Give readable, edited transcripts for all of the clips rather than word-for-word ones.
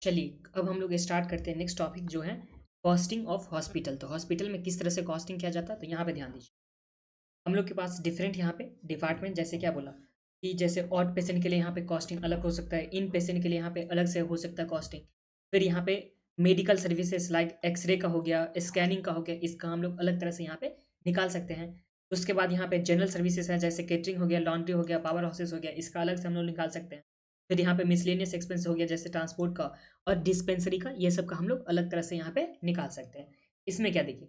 चलिए अब हम लोग स्टार्ट करते हैं नेक्स्ट टॉपिक जो है कॉस्टिंग ऑफ हॉस्पिटल। तो हॉस्पिटल में किस तरह से कॉस्टिंग किया जाता है, तो यहाँ पे ध्यान दीजिए। हम लोग के पास डिफरेंट यहाँ पे डिपार्टमेंट, जैसे क्या बोला कि जैसे ऑट पेशेंट के लिए यहाँ पे कॉस्टिंग अलग हो सकता है, इन पेशेंट के लिए यहाँ पे अलग से हो सकता है कॉस्टिंग। फिर यहाँ पे मेडिकल सर्विसेज लाइक एक्सरे का हो गया, स्कैनिंग का हो गया, इसका हम लोग अलग तरह से यहाँ पे निकाल सकते हैं। उसके बाद यहाँ पे जनरल सर्विसेज है, जैसे केटरिंग हो गया, लॉन्ड्री हो गया, पावर हाउसेस हो गया, इसका अलग से हम लोग निकाल सकते हैं। फिर यहाँ पे मिसलेनियस एक्सपेंस हो गया, जैसे ट्रांसपोर्ट का और डिस्पेंसरी का, ये सब का हम लोग अलग तरह से यहाँ पे निकाल सकते हैं। इसमें क्या देखिए,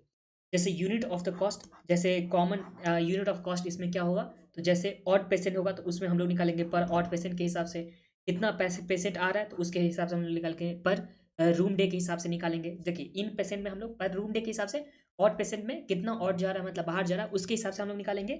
जैसे यूनिट ऑफ द कॉस्ट, जैसे कॉमन यूनिट ऑफ कॉस्ट इसमें क्या होगा, तो जैसे ऑड पेशेंट होगा तो उसमें हम लोग निकालेंगे पर ऑड पेशेंट के हिसाब से। कितना पैसे पेशेंट आ रहा है तो उसके हिसाब से हम लोग निकाल के पर रूम डे के हिसाब से निकालेंगे। देखिए इन पेशेंट में हम लोग पर रूम डे के हिसाब से, ऑड पेशेंट में कितना ऑड जा रहा है मतलब बाहर जा रहा है उसके हिसाब से हम लोग निकालेंगे।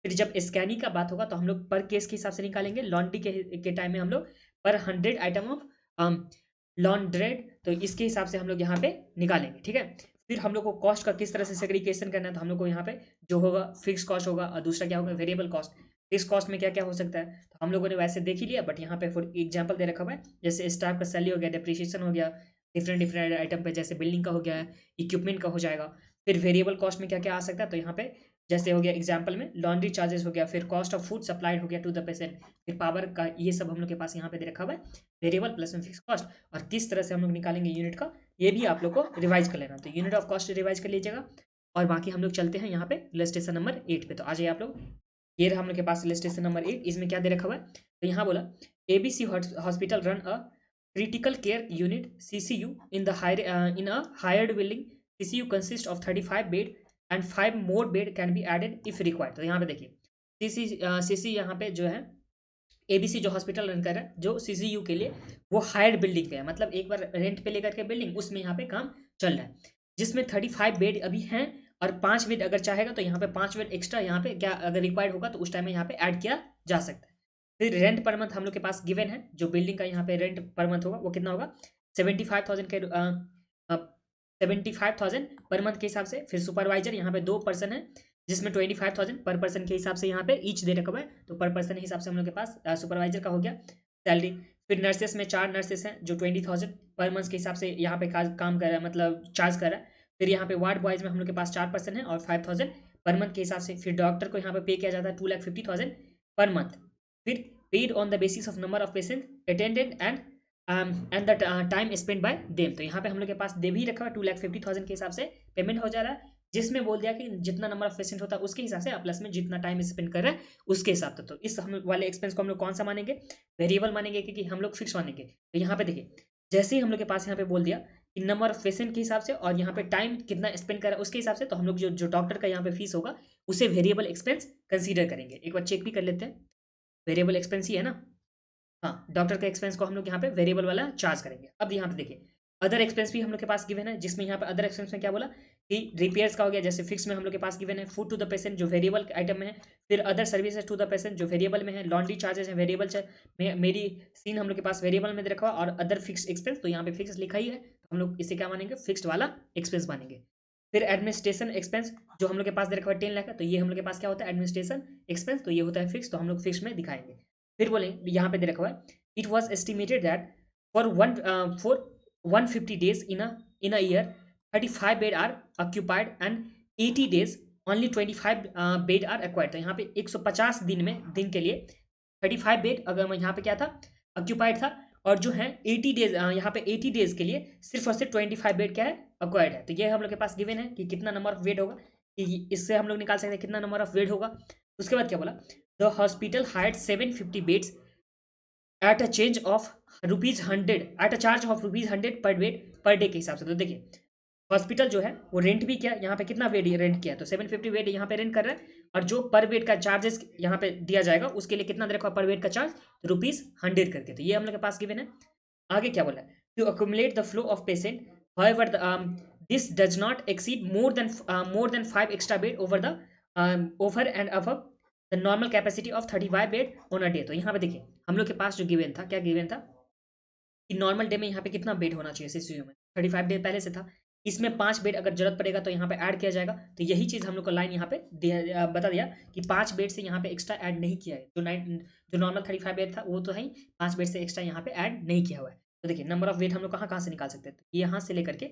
फिर जब स्कैनिंग का बात होगा तो हम लोग पर केस के हिसाब से निकालेंगे। लॉन्ड्री के टाइम में हम लोग पर 100 आइटम ऑफ लॉन्ड्रेड, तो इसके हिसाब से हम लोग यहाँ पे निकालेंगे। ठीक है, फिर हम लोग को कॉस्ट का किस तरह से सेग्रीगेशन करना है, तो हम लोग को यहाँ पे जो होगा फिक्स कॉस्ट होगा और दूसरा क्या होगा वेरिएबल कॉस्ट। फिक्स कॉस्ट में क्या क्या हो सकता है तो हम लोगों ने वैसे देख ही लिया, बट यहाँ पे फॉर एग्जांपल दे रखा हुआ है, जैसे स्टाफ का सैलरी हो गया, डिप्रिसिएशन हो गया, डिफरेंट डिफरेंट आइटम पे, जैसे बिल्डिंग का हो गया, इक्विपमेंट का हो जाएगा। फिर वेरिएबल कॉस्ट में क्या क्या आ सकता है, तो यहाँ पे जैसे हो गया एग्जाम्पल में लॉन्ड्री चार्जेस हो गया, फिर कॉस्ट ऑफ फूड सप्लाइड हो गया टू द पेशेंट, फिर पावर का, ये सब हम लोग के पास यहाँ पे दे रखा हुआ है वेरिएबल प्लस में फिक्स कॉस्ट। और किस तरह से हम लोग निकालेंगे यूनिट का, ये भी आप लोग को रिवाइज कर लेना। तो यूनिट ऑफ कॉस्ट रिवाइज कर लीजिएगा। और बाकी हम लोग चलते हैं यहाँ पे इलस्ट्रेशन नंबर 8 पे। तो आ जाइए आप लोग, ये रहा हम लोग के पास इलस्ट्रेशन नंबर 8। इसमें क्या दे रखा हुआ है, तो यहाँ बोला ABC hospital run a critical care unit CCU in the higher in a hired building. CCU consist of 35 bed and 5 more bed can be added if required. तो यहाँ पे देखिए सीसी यहाँ पे जो है एबीसी जो हॉस्पिटल रन कर रहा है जो सीसीयू के लिए, वो हायर्ड बिल्डिंग पे है, मतलब एक बार रेंट पे लेकर के बिल्डिंग उसमें यहाँ पे काम चल रहा है, जिसमें 35 बेड अभी हैं और 5 बेड अगर चाहेगा तो यहाँ पे 5 बेड एक्स्ट्रा यहाँ पे क्या अगर रिक्वायर्ड होगा तो उस टाइम में यहाँ पे ऐड किया जा सकता है। फिर रेंट पर मंथ हम लोग के पास गिवन है, जो बिल्डिंग का यहाँ पे रेंट पर मंथ होगा वो कितना होगा 75,000 के 75,000 पर मंथ के हिसाब से। फिर सुपरवाइजर यहाँ पे 2 पर्सन है, जिसमें 25,000 पर पर्सन के हिसाब से यहाँ पे ईच दे रखा हुआ है, तो पर पर्सन के हिसाब से हम लोग के पास सुपरवाइजर का हो गया सैलरी। फिर नर्सेस में 4 नर्सेस हैं जो 20,000 पर मंथ के हिसाब से यहाँ पे काम कर रहा है, मतलब चार्ज कर रहा है। फिर यहाँ पे वार्ड बॉयज में हम लोग के पास 4 पर्सन है और 5,000 पर मंथ के हिसाब से। फिर डॉक्टर को यहाँ पे पे किया जाता है 2,50,000 पर मंथ। फिर paid on the basis of number of patient attended and the time spend by them. तो यहाँ पे हम लोग के पास दे भी रखा हुआ 2,50,000 के हिसाब से पेमेंट हो जा रहा है, जिसमें बोल दिया कि जितना नंबर ऑफ पेशेंट होता है उसके हिसाब से प्लस में जितना टाइम स्पेंड कर रहा है उसके हिसाब से। तो इस हम वाले एक्सपेंस को हम लोग कौन सा मानेंगे, वेरिएबल मानेंगे, क्योंकि हम लोग फिक्स मानेंगे। तो यहाँ पे देखिए जैसे ही हम लोग के पास यहाँ पे बोल दिया कि नंबर ऑफ पेशेंट के हिसाब से और यहाँ पे टाइम कितना स्पेंड कर रहा है उसके हिसाब से, तो हम लोग जो जो डॉक्टर का यहाँ पे फीस होगा उसे वेरिएबल एक्सपेंस कंसीडर करेंगे। एक बार चेक भी कर लेते हैं, वेरिएबल एक्सपेंस ही है ना। हाँ, डॉक्टर के एक्सपेंस को हम लोग यहाँ पे वेरिएबल वाला चार्ज करेंगे। अब यहाँ पे देखिए अदर एक्सपेंस भी हम लोग के पास गिवन है, जिसमें यहाँ पे अदर एक्सपेंस में क्या बोला कि रिपेयर्स का हो गया, जैसे फिक्स में हम लोग के पास गिवन है, फूड टू द पेशेंट जो वेरिएबल आइटम में है। फिर other services to the patient जो वेरिएबल में है, लॉन्ड्री चार्जेस है वेरिएबल में, मेरी सीन हम लोग के पास वेरिएबल में दे रखा हुआ, और अदर फिक्स एक्सपेंस, तो यहाँ पे फिक्स लिखा ही है, तो हम लोग इसे क्या मानेंगे, फिक्स्ड वाला एक्सपेंस मानेंगे। फिर एडमिनिस्ट्रेशन एक्सपेंस जो हम लोग के पास दे रखा है 10 लाख का, तो ये हम लोग के पास क्या होता है एडमिनिस्ट्रेशन एक्सपेंस, तो ये होता है फिक्स, तो हम लोग फिक्स में दिखाएंगे। फिर बोले यहाँ पे दे रखा हुआ है it was estimated that for 150 days in a year 35 bed are occupied and 80 days only 25 bed are acquired। तो यहाँ पे 150 दिन के लिए 35 बेड अगर यहाँ पे क्या था ऑक्यूपाइड था, और जो है 80 डेज यहाँ पे 80 डेज के लिए सिर्फ और सिर्फ 25 बेड क्या है अक्वायर्ड है। तो ये हम लोग के पास गिवन है कि कितना नंबर ऑफ बेड होगा, कि इससे हम लोग निकाल सकते हैं कितना नंबर ऑफ बेड होगा। उसके बाद क्या बोला, the hospital hired 750 beds at a change of ₹100 at a charge of ₹100 पर बेड पर डे के हिसाब से। तो देखिए हॉस्पिटल जो है वो रेंट भी किया, यहाँ पे कितना बेड रेंट किया, तो 750 बेड यहाँ पे रेंट कर रहा है, और जो पर बेड का चार्जेस यहाँ पे दिया जाएगा उसके लिए कितना दे रखा पर बेड का चार्ज, तो ₹100 करके। तो ये हम लोग के पास गिवन है। आगे क्या बोला, to accumulate the flow of patient however this does not exceed more than 5 extra bed over the over and above the normal capacity of 35 bed on a day. तो यहाँ पे देखिए हम लोग के पास जो गिवन था, क्या गिवन था कि नॉर्मल डे में यहाँ पे कितना बेड होना चाहिए सीसीयू में, 35 बेड पहले से था, इसमें 5 बेड अगर जरूरत पड़ेगा तो यहाँ पे ऐड किया जाएगा। तो यही चीज़ हम लोग को लाइन यहाँ पे बता दिया कि 5 बेड से यहाँ पे एक्स्ट्रा ऐड नहीं किया है, जो नॉर्मल 35 बेड था वो तो है ही, 5 बेड से एक्स्ट्रा यहाँ पे ऐड नहीं किया हुआ है। तो देखिए नंबर ऑफ बेड हम लोग कहाँ कहाँ से निकाल सकते हैं, तो यहाँ से लेकर के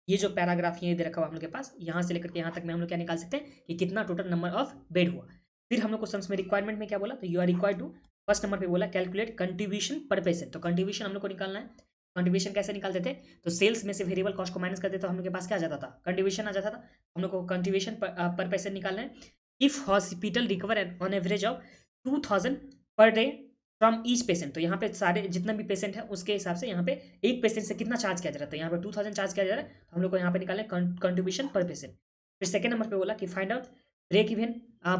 ये जो पैराग्राफ ये दे रखा हुआ हम लोग के पास, यहाँ से लेकर के यहाँ तक में हम लोग क्या निकाल सकते हैं कि कितना टोटल नंबर ऑफ बेड हुआ। फिर हम लोग को सम्स में रिक्वायरमेंट में क्या बोला, तो you are required to, first number पे बोला कैलकुलेट कंट्रीब्यूशन पर पेशेंट, तो कंट्रीब्यूशन हम लोग को निकालना है। कंट्रीब्यूशन कैसे निकालते थे, तो सेल्स में से वेरिएबल कॉस्ट को माइनस करते तो हम लोग के पास क्या आ जाता था, कंट्रीब्यूशन आ जाता था। हम लोग को कंट्रीब्यूशन पर पेशेंट निकालना है। If hospital recover on average of 2000 per day from each patient, तो यहाँ पे सारे जितना भी पेशेंट है उसके हिसाब से यहाँ पे एक पेशेंट से कितना चार्ज किया जा रहा है, तो यहाँ पे 2000 चार्ज किया जा रहा है, तो हम लोग को यहाँ पे निकालना है कंट्रीब्यूशन पर पेशेंट। फिर सेकंड नंबर पे बोला कि find out break even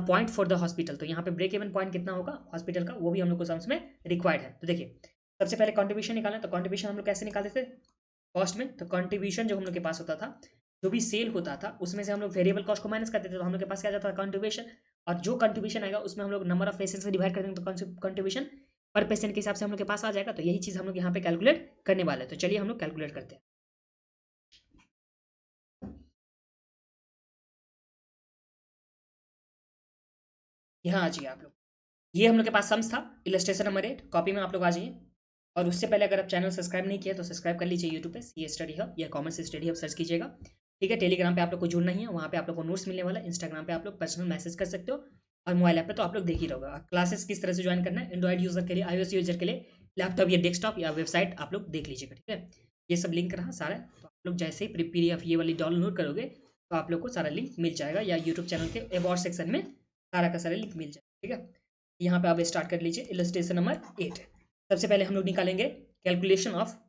point for the hospital, तो यहाँ पे ब्रेक इवन पॉइंट कितना होगा हॉस्पिटल का, वो भी हम लोग को सम्स में रिक्वायर्ड है। तो देखिए सबसे पहले कंट्रीब्यूशन निकालना है, तो कंट्रीब्यूशन हम लोग कैसे निकालते थे कॉस्ट में, तो कंट्रीब्यूशन जो हम लोग के पास होता था, जो भी सेल होता था उसमें से हम लोग वेरिएबल कॉस्ट को माइनस करते थे, तो हम लोग के पास क्या जाता था कंट्रीब्यूशन, और जो कंट्रीब्यूशन आएगा उसमें हम लोग नंबर ऑफ पेशेंट से डिवाइड कर देंगे, तो कंट्रीब्यूशन पर पेशेंट के हिसाब से हम लोग के पास आ जाएगा। तो यही चीज हम लोग यहाँ पे कैलकुलेट करने वाले हैं, तो चलिए हम लोग कैलकुलेट करते हैं। यहाँ आ जाइए आप लोग, ये हम लोग के पास सम्स था, इलस्ट्रेशन नंबर 8 कॉपी में आप लोग आ जाइए। और उससे पहले अगर आप चैनल सब्सक्राइब नहीं किया तो सब्सक्राइब कर लीजिए यूट्यूब पे, सी स्टडी हब या कॉमर्स स्टडी हब सर्च कीजिएगा। ठीक है, टेलीग्राम पे आप लोग को जुड़ना ही है, वहाँ पे आप लोग को नोट्स मिलने वाला है। इंस्टाग्राम पे आप लोग पर्सनल मैसेज कर सकते हो, और मोबाइल ऐप पे तो आप लोग देख ही रहोगा। क्लासेस किस तरह से ज्वाइन करना है, एंड्रॉइड यूजर के लिए, iOS यूजर के लिए लैपटॉप या डेस्कटॉप या वेबसाइट आप लोग देख लीजिएगा। ठीक है, ये सब लिंक रहा सारा, तो आप लोग जैसे ही PDF ये वाली डाउनलोड करोगे तो आप लोग को सारा लिंक मिल जाएगा, या यूट्यूब चैनल के अबाउट सेक्शन में सारा का सारा लिंक मिल जाएगा। ठीक है, यहाँ पे आप स्टार्ट कर लीजिए इलस्ट्रेशन नंबर 8। सबसे पहले हम लोग निकालेंगे कैलकुलेशन ऑफ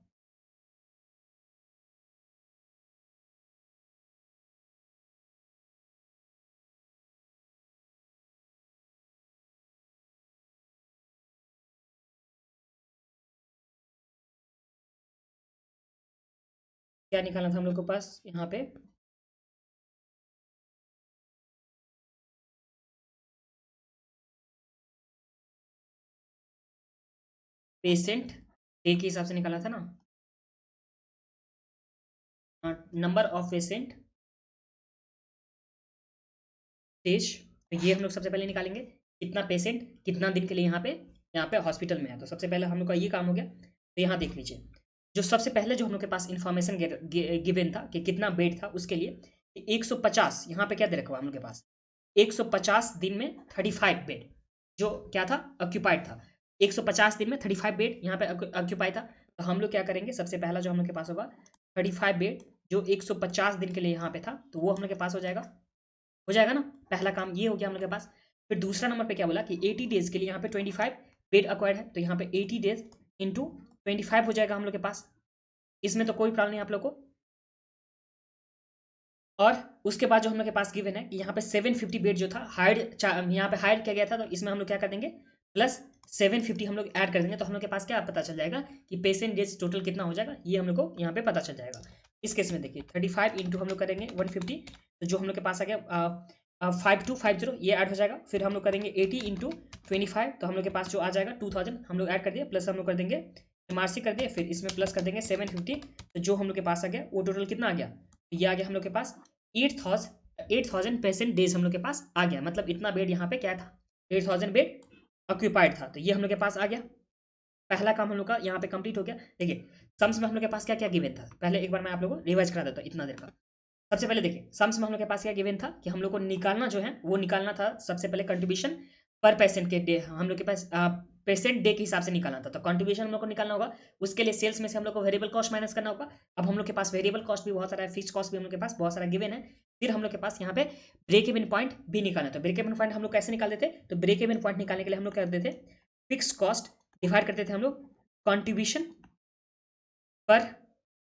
क्या निकालना था हम लोग के पास यहाँ पे, पेशेंट डे के हिसाब से निकाला था ना, नंबर ऑफ पेशेंट डेज, तो ये हम लोग सबसे पहले निकालेंगे कितना पेशेंट कितना दिन के लिए यहाँ पे हॉस्पिटल में है। तो सबसे पहले हम लोग का ये काम हो गया। तो यहाँ देख लीजिए, जो सबसे पहले जो हम लोग के पास इंफॉर्मेशन गिवन था कि कितना बेड था, उसके लिए 150 यहाँ पे क्या दे रखा हुआ हम लोग के पास, 150 दिन में 35 बेड जो क्या था ऑक्यूपाइड था, 150 दिन में 35 बेड यहाँ पे ऑक्यूपाइड था। तो हम लोग क्या करेंगे, सबसे पहला जो हम लोग के पास होगा 35 बेड जो 150 दिन के लिए यहाँ पे था, तो वो हम लोग के पास हो जाएगा ना, पहला काम ये हो गया हम लोग के पास। फिर दूसरा नंबर पे क्या बोला कि 80 डेज के लिए यहाँ पे 25 बेड अक्वायर्ड है, तो यहाँ पे 80 डेज इंटू 25 हो जाएगा हम लोग के पास, इसमें तो कोई प्रॉब्लम नहीं आप लोग को। और उसके बाद जो हम लोग के पास गिवन है कि यहाँ पे 750 बेड जो था हाइड यहाँ पे हाइड किया गया था, तो इसमें हम लोग क्या कर देंगे प्लस 750 हम लोग ऐड कर देंगे, तो हम लोग के पास क्या पता चल जाएगा कि पेशेंट डेज टोटल कितना हो जाएगा, ये हम लोग को यहाँ पे पता चल जाएगा। इस केस में देखिए 35 इंटू हम लोग करेंगे 150, तो जो हम लोग के पास आ गया 5250 ये ऐड हो जाएगा। फिर हम लोग करेंगे 80 इंटू 25, तो हम लोग के पास जो आ जाएगा 2000 हम लोग ऐड कर दिए, प्लस हम लोग कर देंगे MRC कर दिए, फिर इसमें प्लस कर देंगे 750, तो जो हम लोग के पास आ गया वो टोटल कितना आ गया, तो ये आ गया हम लोग के पास 8000 पेशेंट डेज हम लोग के पास आ गया, मतलब इतना बेड यहाँ पे क्या था 8000 बेड ऑक्यूपाइड था, तो ये हम लोग के पास आ गया। पहला काम हम लोग का यहाँ पे कंप्लीट हो गया। देखिए सम्स में हम लोग के पास क्या क्या गिवन था, पहले एक बार मैं आप लोगों को रिवाइज करा देता हूँ इतना देर का। सबसे पहले देखिए सम्स में हम लोग के पास क्या गिवन था कि हम लोग को निकालना जो है वो निकालना था सबसे पहले कंट्रीब्यूशन पर पेशेंट के डे, हम लोग के पास पेशेंट डे के हिसाब से निकालना था, तो कंट्रीब्यूशन हम लोग को निकालना होगा। उसके लिए सेल्स में से हम लोग को वेरिएबल कॉस्ट माइनस करना होगा। अब हम लोग के पास वेरिएबल कॉस्ट भी बहुत सारा है, फिक्स कॉस्ट भी हम लोग के पास बहुत सारा गिवन है। फिर हम लोग के पास यहाँ पे ब्रेक इवन पॉइंट भी निकालना था। ब्रेक इवन पॉइंट हम लोग कैसे निकाल देते, तो ब्रेक इवन पॉइंट निकालने के लिए हम लोग क्या करते थे, फिक्स कॉस्ट डिवाइड करते थे हम लोग कंट्रीब्यूशन पर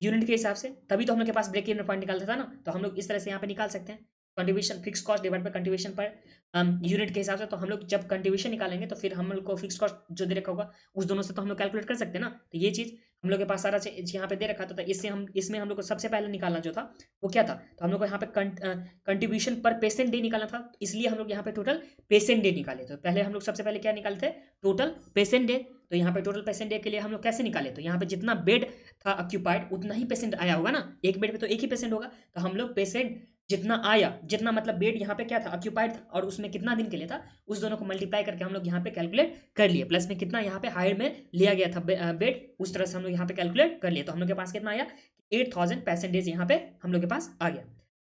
यूनिट के हिसाब से, तभी तो हम लोग के पास ब्रेक इवन पॉइंट निकालता था ना। तो हम लोग इस तरह से यहाँ पे निकाल सकते हैं contribution fix cost divide by contribution per unit के हिसाब से। तो हम लोग जब कंट्रीब्यूशन निकालेंगे तो फिर हम लोग को फिक्स कॉस्ट जो दे रखा होगा उस दोनों से तो हम लोग कैलकुलेट कर सकते हैं ना। तो ये चीज़ हम लोग के पास सारा चीज यहाँ पे दे रखा था, तो इसमें हम लोग को सबसे पहले निकालना जो था वो क्या था, तो हम लोग को यहाँ पे कंट्रीब्यूशन पर पेशेंट डे निकालना था, इसलिए हम लोग यहाँ पे टोटल पेशेंट डे निकाले। तो पहले हम लोग सबसे पहले क्या निकालते थे, टोटल पेशेंट डे। तो यहाँ पे टोटल पेशेंट डे के लिए हम लोग कैसे निकाले, तो यहाँ पे जितना बेड था ऑक्यूपाइड उतना ही पेशेंट आया होगा ना, एक बेड पे तो एक ही पेशेंट होगा, तो हम लोग पेशेंट जितना आया, जितना मतलब बेड यहाँ पे क्या था ऑक्यूपाइड था और उसमें कितना दिन के लिए था, उस दोनों को मल्टीप्लाई करके हम लोग यहाँ पे कैलकुलेट कर लिए, प्लस में कितना यहाँ पे हायर में लिया गया था बेड, उस तरह से हम लोग यहाँ पे कैलकुलेट कर लिए। तो हम लोग के पास कितना आया, 8000 पैसेंजर्स यहाँ पे हम लोग के पास आ गया।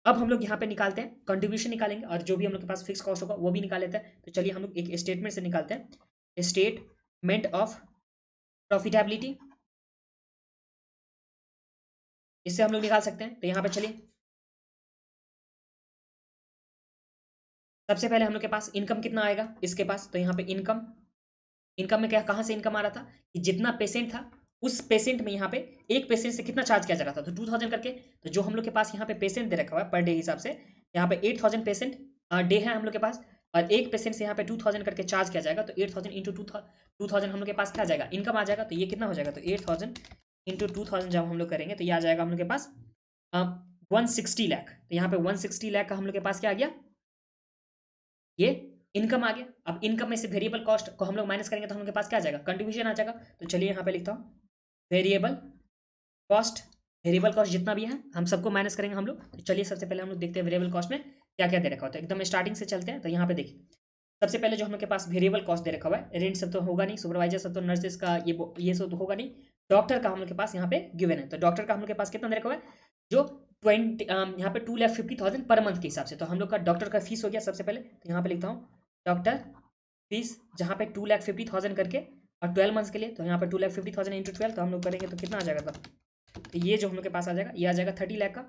अब हम लोग यहाँ पे निकालते हैं कंट्रीब्यूशन निकालेंगे और जो भी हम लोग के पास फिक्स कॉस्ट होगा वो भी निकाल लेते हैं। तो चलिए हम लोग एक स्टेटमेंट से निकालते हैं, स्टेटमेंट ऑफ प्रॉफिटेबिलिटी, इससे हम लोग निकाल सकते हैं। तो यहाँ पे चलिए सबसे पहले हम लोग के पास इनकम कितना आएगा इसके पास, तो यहाँ पे इनकम, इनकम में क्या कहाँ से इनकम आ रहा था कि जितना पेशेंट था उस पेशेंट में यहाँ पे एक पेशेंट से कितना चार्ज किया जा रहा था, तो 2000 करके। तो जो हम लोग के पास यहाँ पे पेशेंट दे रखा हुआ है पर डे हिसाब से, यहाँ पे 8000 पेशेंट डे है हम लोग के पास, और एक पेशेंट से यहाँ पे 2000 करके चार्ज किया जाएगा। तो 8000 इंटू 2000 हम लोग के पास क्या आ जाएगा, इनकम आ जाएगा। तो ये कितना हो जाएगा, तो 8000 इंटू 2000 जब हम लोग करेंगे तो ये आ जाएगा हम लोग के पास 160 लाख। तो यहाँ पे 160 लाख का हम लोग के पास क्या आ गया, ये इनकम आ गया। अब इनकम में से वेरिएबल कॉस्ट को हम लोग माइनस करेंगे तो हम लोग के पास क्या आ जाएगा, कंट्रीब्यूशन आ जाएगा। तो चलिए यहाँ पे लिखता हूँ वेरिएबल कॉस्ट, वेरिएबल कॉस्ट जितना भी है हम सबको माइनस करेंगे हम लोग। तो चलिए सबसे पहले हम लोग देखते हैं वेरिएबल कॉस्ट में क्या क्या दे रखा होता है, एकदम स्टार्टिंग से चलते हैं। तो यहाँ पे देखिए सबसे पहले जो हम लोग के पास वेरिएबल कॉस्ट दे रखा हुआ है, रेंट सब तो होगा नहीं, सुपरवाइजर सब तो, नर्सेस का ये सब तो होगा नहीं, डॉक्टर का हम लोग के पास यहाँ पे गिवन है। तो डॉक्टर का हम लोग के पास कितना दे रखा हुआ है, जो 20 यहाँ पे 2,50,000 पर मंथ के हिसाब से। तो हम लोग का डॉक्टर का फीस हो गया सबसे पहले, तो यहाँ पे लिखता हूँ डॉक्टर फीस जहाँ पे 2,50,000 करके और 12 मंथ्स के लिए। तो यहाँ पे 2,50,000 इंटू 12 तो हम लोग करेंगे तो कितना आ जाएगा, तो ये जो हम लोग के पास आ जाएगा ये आ जाएगा 30 लाख का,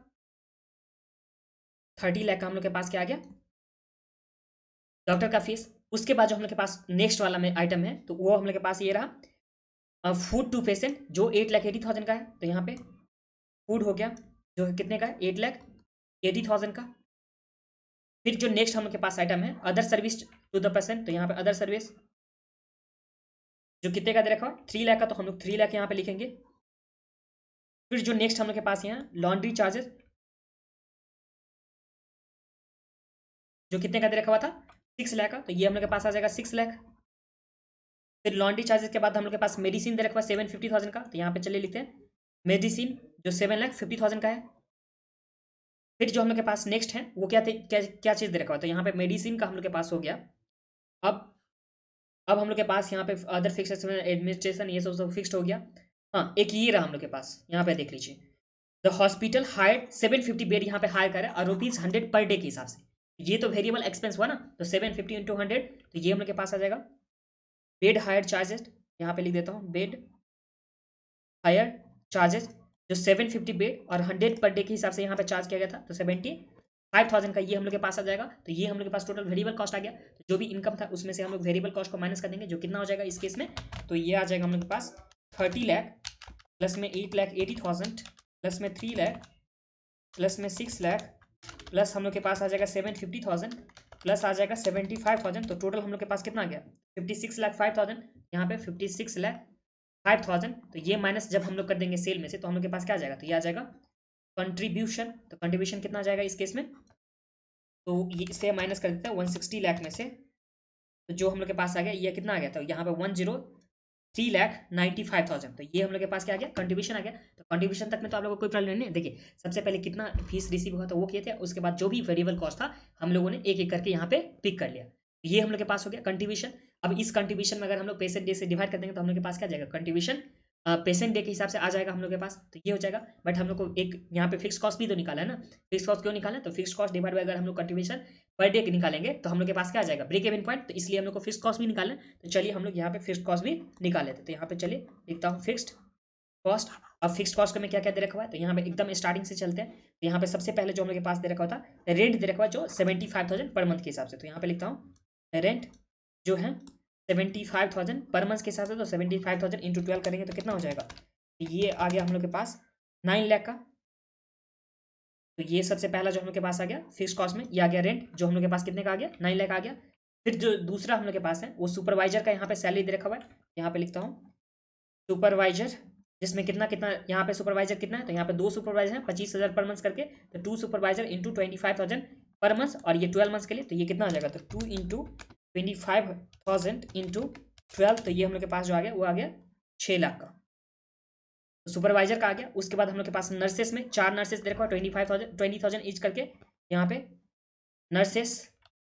30 लाख का हम लोग के पास क्या आ गया डॉक्टर का फीस। उसके बाद जो हम लोग के पास नेक्स्ट वाला में आइटम है तो वो हम लोग के पास ये रहा फूड टू पेशेंट, जो 8,80,000 का है। तो यहाँ पे फूड हो गया जो कितने का है, 8,80,000 का। फिर जो नेक्स्ट हम लोग के पास आइटम है other service to the patient, तो यहाँ पे अदर सर्विस जो कितने का दे रखा है 3 लाख का, तो हम लोग 3 लाख यहाँ पे लिखेंगे। फिर जो नेक्स्ट हम लोग के पास यहाँ लॉन्ड्री चार्जेस जो कितने का दे रखा हुआ था 6 लाख का, तो ये हम लोग के पास आ जाएगा 6 लाख। फिर लॉन्ड्री चार्जेस के बाद हम लोग के पास मेडिसिन दे रखा हुआ 750,000 का, तो यहाँ पे चलिए लिखते हैं मेडिसिन जो 7,50,000 का है। फिर जो हम लोग के पास नेक्स्ट है वो क्या चीज़ दे रखा हुआ, तो यहाँ पे मेडिसिन का हम लोग के पास हो गया। अब अब हम लोग के पास यहाँ पे अदर फिक्स एडमिनिस्ट्रेशन ये सब फिक्स्ड हो गया। हाँ एक ये रहा हम लोग के पास, यहाँ पे देख लीजिए द हॉस्पिटल हायर 750 बेड यहाँ पे हायर करा और ₹100 पर डे के हिसाब से। ये तो वेरिएबल एक्सपेंस हुआ ना, तो 750 इंटू 100 तो ये हम लोग के पास आ जाएगा बेड हायर चार्जेस, यहाँ पे लिख देता हूँ बेड हायर चार्जेस जो 750 बेड और 100 पर डे के हिसाब से यहाँ पे चार्ज किया गया था, तो 75,000 का ये हम लोग के पास आ जाएगा। तो ये हम लोग के पास टोटल वेरिएबल कॉस्ट आ गया। तो जो भी इनकम था उसमें से हम लोग वेरिएबल कॉस्ट को माइनस कर देंगे, जो कितना हो जाएगा इस केस में, तो ये आ जाएगा हम लोग के पास 30 लाख प्लस में 8,80,000 प्लस में 3 लाख प्लस में 6 लाख प्लस हम लोग के पास आ जाएगा 750,000 प्लस आ जाएगा 75,000। तो टोटल हम लोग के पास कितना आ गया 56,05,000, यहाँ पे 56,05,000। तो ये माइनस जब हम लोग कर देंगे सेल में से तो हम लोग के पास क्या आ जाएगा, तो ये आ जाएगा कंट्रीब्यूशन। तो कंट्रीब्यूशन कितना आ जाएगा इस केस में, तो ये इससे माइनस कर देते हैं 160 लाख में से। तो जो हम लोग के पास आ गया ये कितना आ गया, तो यहाँ पे 103,95,000। तो ये हम लोग के पास क्या आ गया कंट्रीब्यूशन आ गया। तो कंट्रीब्यूशन तक में तो आप लोगों को कोई प्रॉब्लम नहीं है। देखिए सबसे पहले कितना फीस रिसीव हुआ था वो किए थे, उसके बाद जो भी वेरिएबल कॉस्ट था हम लोगों ने एक एक करके यहाँ पे पिक कर लिया। ये हम लोग के पास हो गया कंट्रीब्यूशन। अब इस कंट्रीब्यूशन में अगर हम लोग पेशेंट डे से डिवाइड कर देंगे तो हम लोग के पास क्या जाएगा कंट्रीब्यूशन पेशेंट डे के हिसाब से आ जाएगा हम लोग के पास, तो ये हो जाएगा। बट हम लोग को एक यहाँ पे फिक्स कॉस्ट भी तो निकाला है ना, फिक्स कॉस्ट क्यों निकाला है, तो फिक्स कॉस्ट डिवाइड बाय अगर हम लोग कंट्रीब्यूशन पर डे निकालेंगे तो हम लोग के पास क्या आ जाएगा ब्रेक इवन पॉइंट, तो इसलिए हम लोग को फिक्स कॉस्ट भी निकालना है। तो चलिए हम लोग यहाँ पे फिक्स कॉस्ट भी निकाल लेते हैं। तो यहाँ पे चलिए लिखता हूँ फिक्स्ड कॉस्ट। अब फिक्स कॉस्ट में क्या क्या दे रखा हुआ है, तो यहाँ पे एकदम स्टार्टिंग से चलते हैं। तो यहाँ पे सबसे पहले जो हम लोग के पास दे रखा होता है रेंट दे रखा हुआ है जो 75,000 पर मंथ के हिसाब से। तो यहाँ पे लिखता हूँ रेंट जो है 75,000 पर मंथ के हिसाब से, तो 75,000 इंटू 12 करेंगे तो कितना हो जाएगा, ये आ गया हम लोग के पास 9 लाख का। तो ये सबसे पहला जो हम लोग के पास आ गया फिक्स कॉस्ट में, ये आ गया रेंट जो हम लोग के पास कितने का आ गया 9 लाख आ गया। फिर जो दूसरा हम लोग के पास है वो सुपरवाइजर का यहाँ पे सैलरी दे रखा हुआ है, यहाँ पे लिखता हूँ सुपरवाइजर जिसमें कितना कितना यहाँ पे सुपरवाइजर कितना है, तो यहाँ पे 2 सुपरवाइजर है 25,000 पर मंथ करके, तो 2 सुपरवाइजर इंटू 25,000 पर मंथ और ये 12 मंथ्स के लिए, तो ये कितना आ जाएगा, तो 2 इंटू 25,000 इंटू 12, तो ये हम लोग के पास जो आ गया वो आ गया 6 लाख का। तो सुपरवाइजर का आ गया। उसके बाद हम लोग के पास नर्सेस में 4 नर्सेस दे रखा है 20,000 ईच करके, यहाँ पे नर्सेस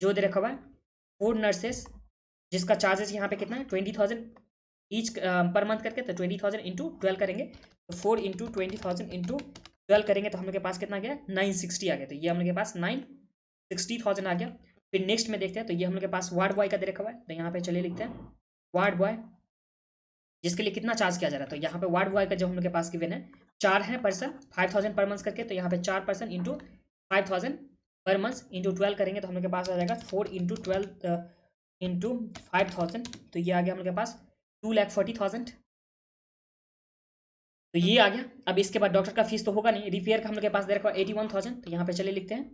जो दे रखा हुआ है 4 नर्सेस जिसका चार्जेस यहाँ पे कितना है 20,000 ईच पर मंथ करके, तो 20,000 इंटू 12 करेंगे, तो 4 इंटू 20,000 इंटू 12 करेंगे तो हम लोग के पास कितना आ गया 960 आ गया। तो ये हम लोग के पास 960,000 आ गया। फिर नेक्स्ट में देखते हैं, तो ये हम लोग के पास वार्ड बॉय का दे रखा हुआ है, तो यहाँ पे चलिए लिखते हैं वार्ड बॉय जिसके लिए कितना चार्ज किया जा रहा है। तो यहाँ पे वार्ड बॉय का जो हम लोग के पास गिवन है 4 है पर्सन 5,000 पर मंथ करके, तो यहाँ पे 4 person into 5,000 per month into 12 करेंगे तो हम लोग के पास आ जाएगा 4 इंटू 12 इंटू 5,000, तो ये आ गया हम लोग के पास 2,40,000। तो ये आ गया। अब इसके बाद डॉक्टर का फीस तो होगा नहीं, रिपेयर का हम लोग के पास दे रखा है 81,000, तो यहाँ पे चलिए लिखते हैं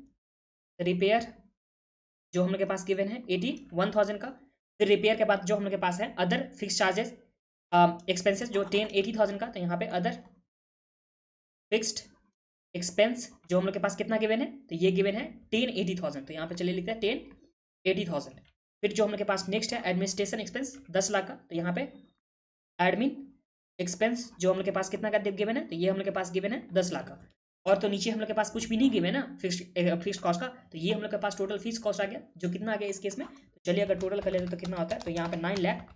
रिपेयर जो हम लोग के पास गिवन है 81,000 का। फिर रिपेयर के बाद जो हम लोग के पास है अदर फिक्स चार्जेस एक्सपेंसेस जो 80,000 का, तो यहाँ पे अदर फिक्स्ड एक्सपेंस जो हम लोग के पास कितना गिवन है, तो ये गिवन है 10,80,000, तो यहाँ पे चलिए लिखते हैं 10,80,000। फिर जो हम लोग के पास नेक्स्ट है एडमिनिस्ट्रेशन एक्सपेंस 10 लाख का, तो यहाँ पे एडमिन एक्सपेंस जो हम लोग के पास कितना का गिवन है, तो ये हम लोग के पास गिवन है 10 लाख का। और तो नीचे हम लोग के पास कुछ भी नहीं गिवन है ना फिक्स्ड कॉस्ट का, तो ये हम लोग के पास टोटल फिक्स कॉस्ट आ गया जो कितना आ गया इस केस में। तो चलिए अगर टोटल कर लेते तो कितना होता है, तो यहाँ पे 9 lakh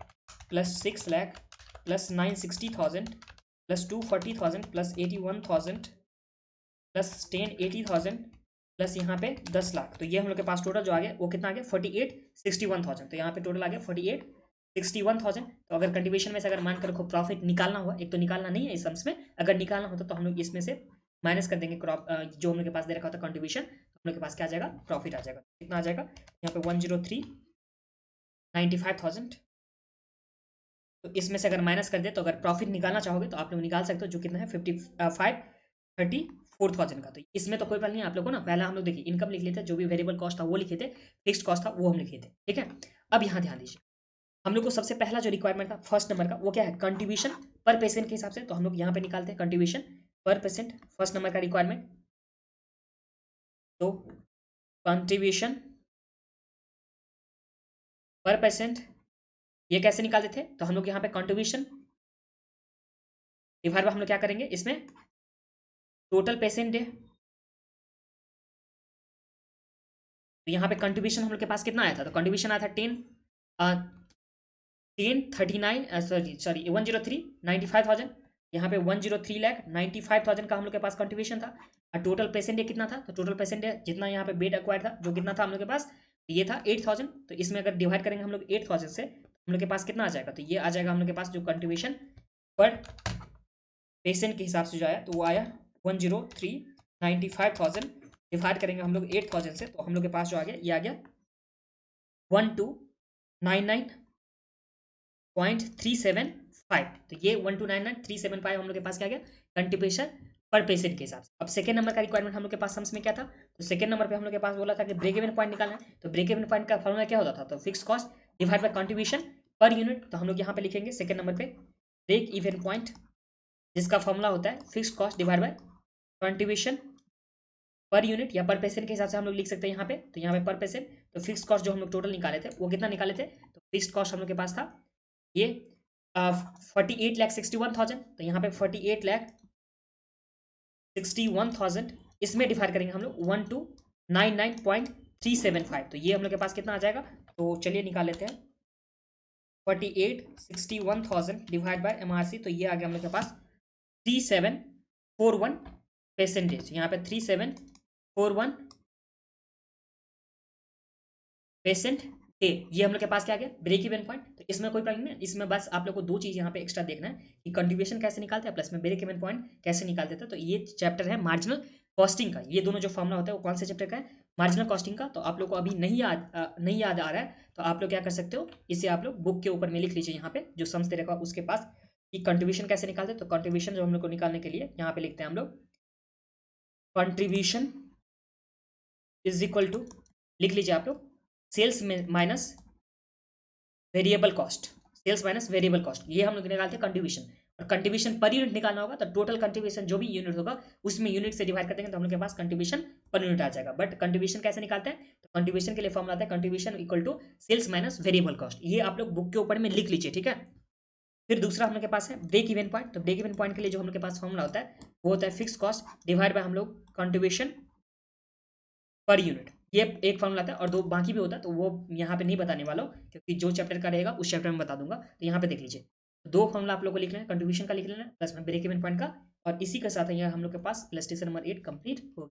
plus 6 lakh plus 960,000 plus 240,000 plus 81,000 plus 10,80,000 plus यहाँ पे 10 लाख, तो ये हम लोग के पास टोटल जो आ गया वो कितना आ गया 48,61,000। तो यहाँ पे टोटल आ गया 48,61,000। तो अगर कंट्रीब्यूशन में से अगर मान कर रखो प्रॉफिट निकालना हुआ, एक तो निकालना नहीं है इस सम्स में, अगर निकालना होता तो हम लोग इसमें से माइनस कर देंगे जो हम लोग के पास दे रखा होता कंट्रीब्यूशन, हम लोग के पास क्या आ जाएगा प्रॉफिट आ जाएगा। कितना आ जाएगा यहाँ पे 103,95,000। तो इसमें से अगर माइनस कर दे तो अगर प्रॉफिट निकालना चाहोगे तो आप लोग निकाल सकते हो जो कितना है 34,000 का। तो इसमें तो कोई प्रॉब्लम नहीं है आप लोग को ना। पहला हम लोग देखिए इनकम लिख लेते, जो भी वेरिएबल कॉस्ट था वो लिखे थे, फिक्स्ड कॉस्ट था वो हम लिखे थे, ठीक है। अब यहाँ ध्यान दीजिए, हम लोग को सबसे पहला जो रिक्वायरमेंट था फर्स्ट नंबर का वो क्या है कंट्रीब्यूशन पर पेशेंट के हिसाब से, तो हम लोग यहाँ पे निकालते हैं contribution per patient first number का रिक्वायरमेंट। तो कंट्रीब्यूशन पर पेशेंट ये कैसे निकालते थे, तो हम लोग यहाँ पे कंट्रीब्यूशन डिवाइड बाय हम लोग क्या करेंगे इसमें टोटल पेशेंट डे। तो यहाँ पे कंट्रीब्यूशन हम लोग के पास कितना आया था, तो कंट्रीब्यूशन आया था 103,95,000। यहाँ पे 103,95,000 का हम लोग के पास कंट्रीब्यूशन था। और टोटल पेशेंट डे कितना था, तो टोटल पेशेंट डे जितना यहाँ पे बेड एक्वायर्ड था जो कितना था हम लोग के पास, ये था 8,000। तो इसमें अगर डिवाइड करेंगे हम लोग 8,000 से, हम लोग के पास कितना आ जाएगा, तो ये आ जाएगा हम लोग के पास जो कंट्रीब्यूशन पर पेशेंट के हिसाब से जो आया तो वो आया 103,95,000 डिवाइड करेंगे हम लोग 8,000 से, तो हम लोग के पास जो आ गया ये आ गया 1299.375। तो ये 1299.375 हम लोग के पास क्या गया कंट्रीब्यूशन पर पेशेंट के हिसाब से। अब सेकंड नंबर का रिक्वायरमेंट हम लोग के पास सम्स में क्या था, तो सेकंड नंबर पे हम लोग के पास बोला था कि ब्रेक इवन पॉइंट निकालना है। तो ब्रेक इवन पॉइंट का फॉर्मूला क्या होता था, तो fix cost divide by contribution per unit. तो हम लोग यहाँ पे लिखेंगे सेकंड नंबर पे ब्रेक इवन पॉइंट जिसका फॉर्मूला होता है fix cost divide by contribution per unit या पर पेशेंट के हिसाब से हम लोग लिख सकते हैं यहाँ पे। तो यहाँ पे पर पेशेंट तो फिक्स कॉस्ट जो हम लोग टोटल निकाले थे वो कितना निकाले थे, तो फिक्स कॉस्ट हम लोग के पास था ये 48,61,000। तो यहाँ पे 48,61,000 इसमें डिवाइड करेंगे हम लोग 1299.375। तो ये हम लोग के पास कितना आ जाएगा, तो चलिए निकाल लेते हैं 48,61,000 डिवाइड बाय MRC। तो ये आ गया हम लोग के पास 3741 परसेंटेज। यहाँ पे 3741 पेशेंट डे, ये हम लोग के पास क्या आ गया ब्रेक इवन पॉइंट। तो इसमें कोई प्रॉब्लम नहीं, इसमें बस आप लोग को दो चीज यहाँ पे एक्स्ट्रा देखना है कि कंट्रीब्यूशन कैसे निकालते हैं प्लस में ब्रेक इवन पॉइंट कैसे निकालते थे। तो ये चैप्टर है मार्जिनल कॉस्टिंग का। ये दोनों जो फॉर्मूला होता है वो कौन से चैप्टर का है, मार्जिनल कॉस्टिंग का। तो आप लोग को अभी नहीं याद आ रहा है तो आप लोग क्या कर सकते हो, इसे आप लोग बुक के ऊपर में लिख लीजिए यहाँ पे जो सम्स दे रखा उसके पास कि कंट्रीब्यूशन कैसे निकालते हैं। तो कंट्रीब्यूशन जो हम लोग को निकालने के लिए यहाँ पे लिखते हैं हम लोग कंट्रीब्यूशन इज इक्वल टू, लिख लीजिए आप लोग sales minus variable cost, sales minus variable cost, ये हम लोग निकालते हैं कंट्रीब्यूशन। और कंट्रीब्यूशन पर यूनिट निकालना होगा तो टोटल कंट्रीब्यूशन जो भी यूनिट होगा उसमें यूनिट से डिवाइड कर देंगे तो हम लोग के पास कंट्रीब्यूशन पर यूनिट आ जाएगा। बट कंट्रीब्यूशन कैसे निकालते हैं, तो कंट्रीब्यूशन के लिए फॉर्मूला आता है contribution equal to sales minus variable cost. ये आप लोग बुक के ऊपर में लिख लीजिए, ठीक है। फिर दूसरा हम लोग के पास है ब्रेक इवन पॉइंट। तो ब्रेक इवन पॉइंट के लिए जो हम लोग के पास फॉर्मूला होता है वो होता है फिक्स कॉस्ट डिवाइड बाय हम लोग कंट्रीब्यूशन पर यूनिट। ये एक फॉर्मूला आता है और दो बाकी भी होता है, तो वो यहाँ पे नहीं बताने वाला हूँ क्योंकि जो चैप्टर का रहेगा उस चैप्टर में बता दूंगा। तो यहाँ पे देख लीजिए, दो फॉर्मूला आप लोग को लिख लेना, कंट्रीब्यूशन का लिख लेना प्लस में ब्रेक इवन पॉइंट का, और इसी के साथ यहाँ हम लोग के पास इलस्ट्रेशन नंबर 8 कंप्लीट हो